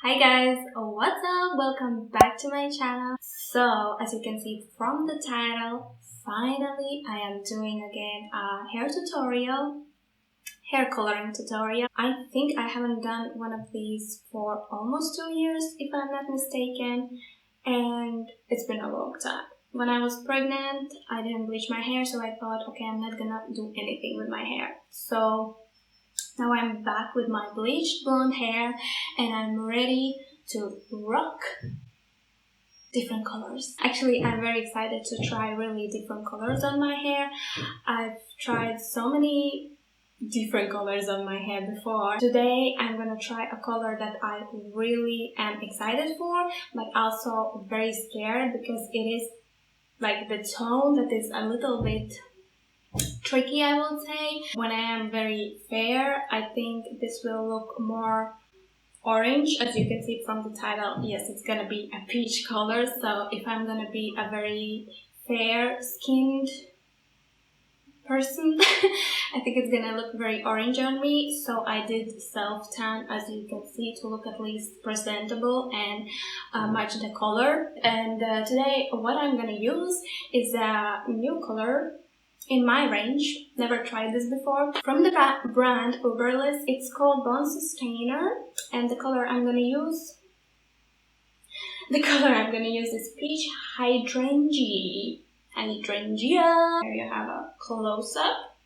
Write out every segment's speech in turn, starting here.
Hi guys, what's up? Welcome back to my channel. So, as you can see from the title, finally I am doing again a hair coloring tutorial. I think I haven't done one of these for almost 2 years, if I'm not mistaken, and it's been a long time. When I was pregnant, I didn't bleach my hair, so I thought, okay, I'm not gonna do anything with my hair. So now I'm back with my bleached blonde hair and I'm ready to rock different colors. Actually, I'm very excited to try really different colors on my hair. I've tried so many different colors on my hair before. Today I'm gonna try a color that I really am excited for, but also very scared because it is like the tone that is a little bit tricky, I would say. When I am very fair, I think this will look more orange. As you can see from the title, yes, it's gonna be a peach color. So if I'm gonna be a very fair skinned person, I think it's gonna look very orange on me. So I did self tan, as you can see, to look at least presentable and match the color. And today what I'm gonna use is a new color in my range. Never tried this before. From the brand Uberliss, it's called Bone Sustainer, and the color I'm gonna use is Peach Hydrangea. Here you have a close-up.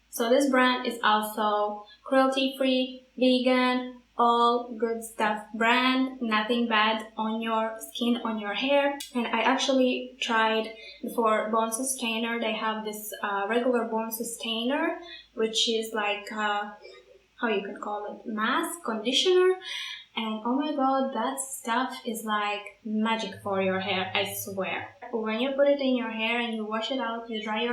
So this brand is also cruelty-free, vegan, all good stuff brand, nothing bad on your skin, on your hair. And I actually tried before Bone Sustainer. They have this regular Bone Sustainer, which is like how you could call it, mask conditioner, and oh my god, that stuff is like magic for your hair, I swear. When you put it in your hair and you wash it out, you dry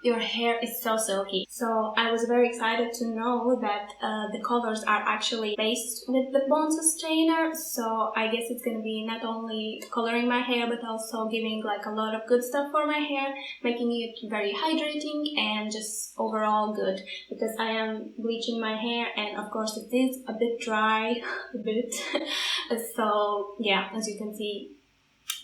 your hair is so silky. So I was very excited to know that the colors are actually based with the Bone Sustainer. So I guess it's gonna be not only coloring my hair, but also giving like a lot of good stuff for my hair, making it very hydrating and just overall good, because I am bleaching my hair and of course it is a bit dry, so yeah, as you can see,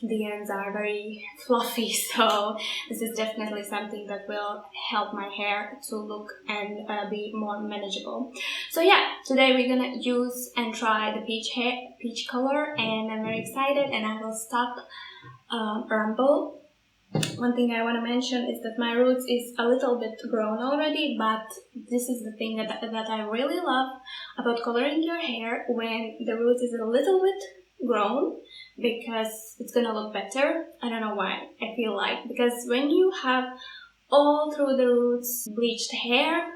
the ends are very fluffy, so this is definitely something that will help my hair to look and be more manageable. So yeah, today we're gonna use and try the peach color, and I'm very excited, and I will stop ramble. One thing I want to mention is that my roots is a little bit grown already, but this is the thing that I really love about coloring your hair, when the roots is a little bit grown, because it's gonna look better. I don't know why, I feel like, because when you have all through the roots bleached hair,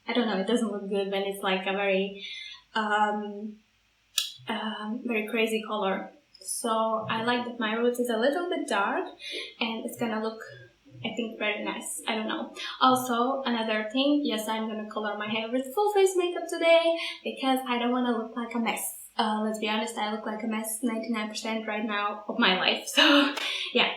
I don't know, it doesn't look good when it's like a very very crazy color. So I like that my roots is a little bit dark and it's gonna look, I think, very nice. I don't know. Also, another thing, yes, I'm gonna color my hair with full face makeup today because I don't want to look like a mess. Let's be honest, I look like a mess 99% right now of my life. So yeah,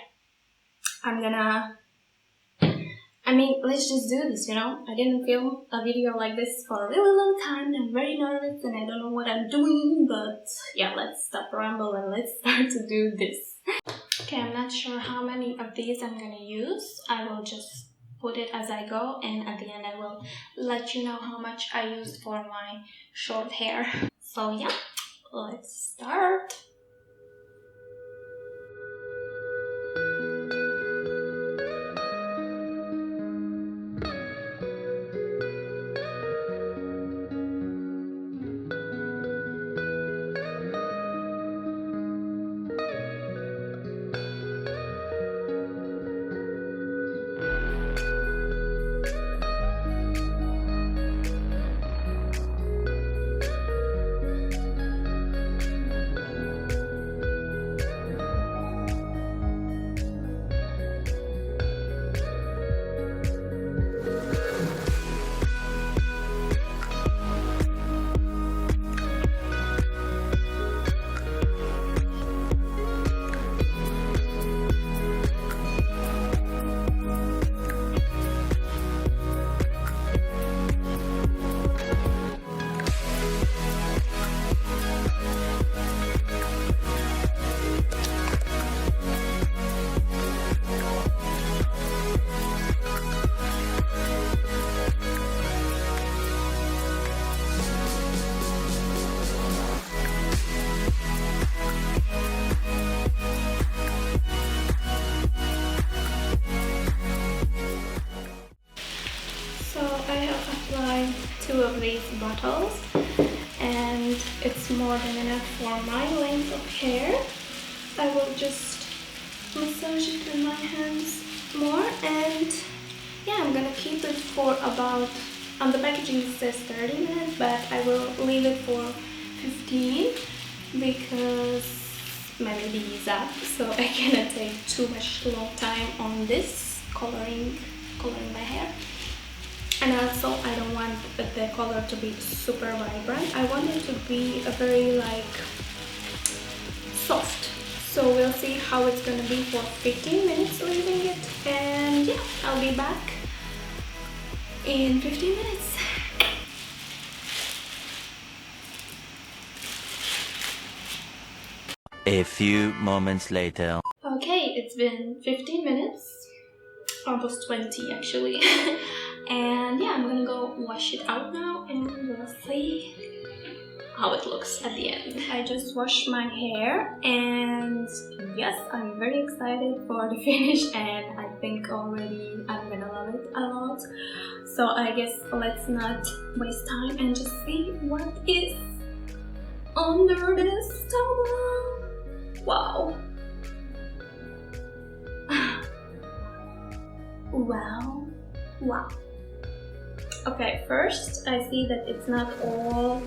let's just do this, you know? I didn't film a video like this for a really long time. I'm very nervous and I don't know what I'm doing, but yeah, let's stop ramble and let's start to do this. Okay, I'm not sure how many of these I'm gonna use. I will just put it as I go, and at the end I will let you know how much I used for my short hair. So yeah, let's start. it's more than enough for my length of hair. I will just massage it with my hands more, and yeah, I'm gonna keep it for about, on the packaging it says 30 minutes, but I will leave it for 15 because my baby is up, so I cannot take too much long time on this coloring my hair. And also I don't want the color to be super vibrant. I want it to be a very like soft. So we'll see how it's gonna be for 15 minutes leaving it, and yeah, I'll be back in 15 minutes. A few moments later. Okay, it's been 15 minutes, almost 20 actually. And yeah, I'm gonna go wash it out now and we'll see how it looks at the end. I just washed my hair, and yes, I'm very excited for the finish, and I think already I'm gonna love it a lot. So I guess let's not waste time and just see what is under this towel. Wow. Wow. Wow. Okay, first I see that it's not all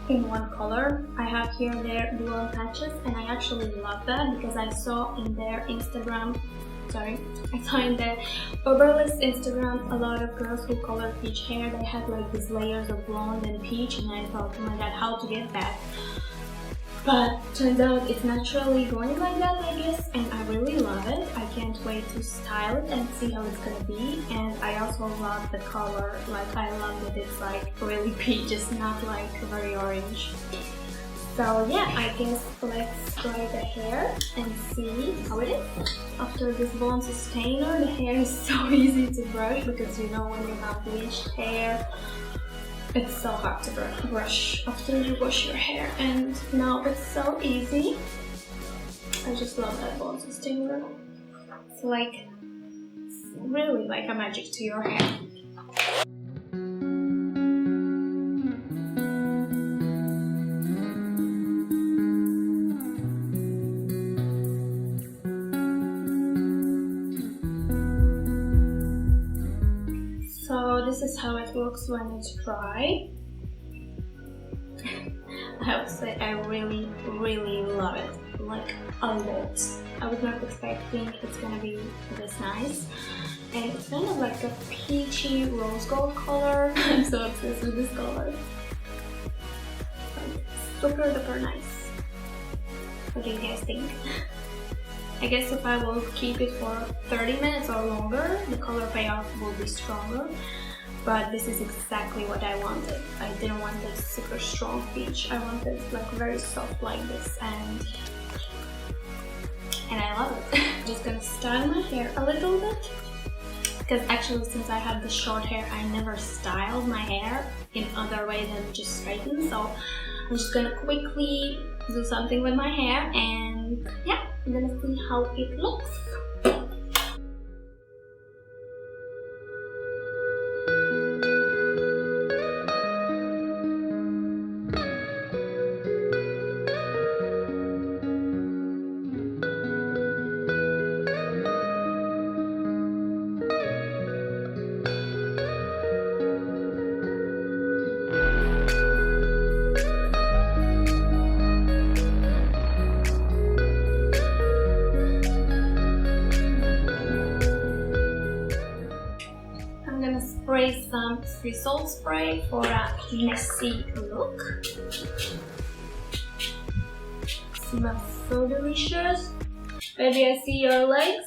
in one color. I have here and there dual patches, and I actually love that because I saw in their Instagram, I saw in their Uberliss Instagram a lot of girls who color peach hair. They had like these layers of blonde and peach, and I thought, oh my god, how to get that? But turns out it's naturally going like that, I guess, and I really love it. I can't wait to style it and see how it's gonna be. And I also love the color, like I love that it's like really peach, it's not like very orange. So yeah, I guess let's dry the hair and see how it is. After this blonde sustainer, the hair is so easy to brush because you know when you have bleached hair, it's so hard to brush after you wash your hair, and now it's so easy. I just love that blonde sustainer. It's like, it's really like a magic to your hair. So this is how it looks when it's dry. I have to say I really love it, like a lot. I was not expecting it's gonna be this nice, and it's kind of like a peachy rose gold color. I'm so obsessed with this color. Like, super duper nice. What do you guys think? I guess if I will keep it for 30 minutes or longer, the color payoff will be stronger. But this is exactly what I wanted. I didn't want this super strong peach. I wanted like very soft like this, and I love it. I'm just gonna style my hair a little bit, because actually since I have the short hair, I never styled my hair in other way than just straighten. So I'm just gonna quickly do something with my hair, and yeah, I'm gonna see how it looks. Spray some sea salt spray for a messy look. Smells so delicious. Baby, I see your legs.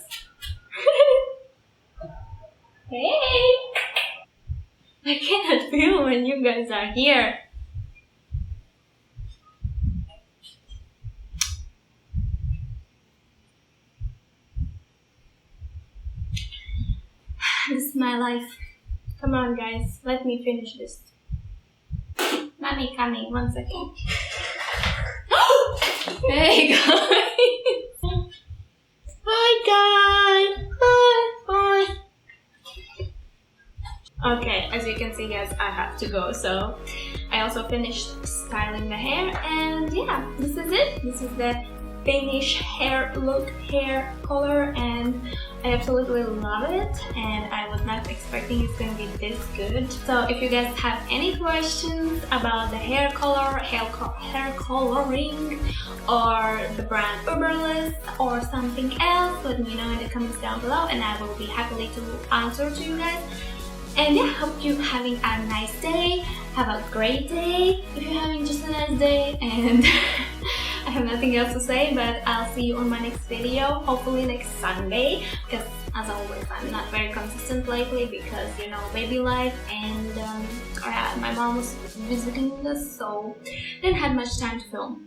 Hey! I cannot feel when you guys are here. This is my life. Come on guys, let me finish this. Mommy coming, 1 second. Hey guys! Hi guys! Hi! Okay, as you can see guys, I have to go, so I also finished styling the hair, and yeah, this is it. This is the finished hair look, hair color, and I absolutely love it, and I was not expecting it's gonna be this good. So if you guys have any questions about the hair color, hair coloring, or the brand Uberliss, or something else, let me know in the comments down below, and I will be happily to answer to you guys. And yeah, hope you're having a nice day. Have a great day if you're having just a nice day, and I have nothing else to say, but I'll see you on my next video, hopefully next Sunday, because as always I'm not very consistent lately because, you know, baby life, and my mom was visiting us, so didn't have much time to film.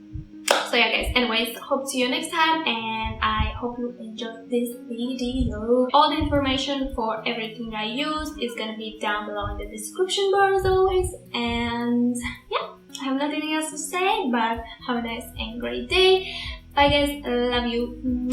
So yeah guys, anyways, hope to see you next time, and I hope you enjoyed this video. All the information for everything I used is gonna be down below in the description bar as always, and yeah, I have nothing else to say, but have a nice and great day. Bye guys, love you.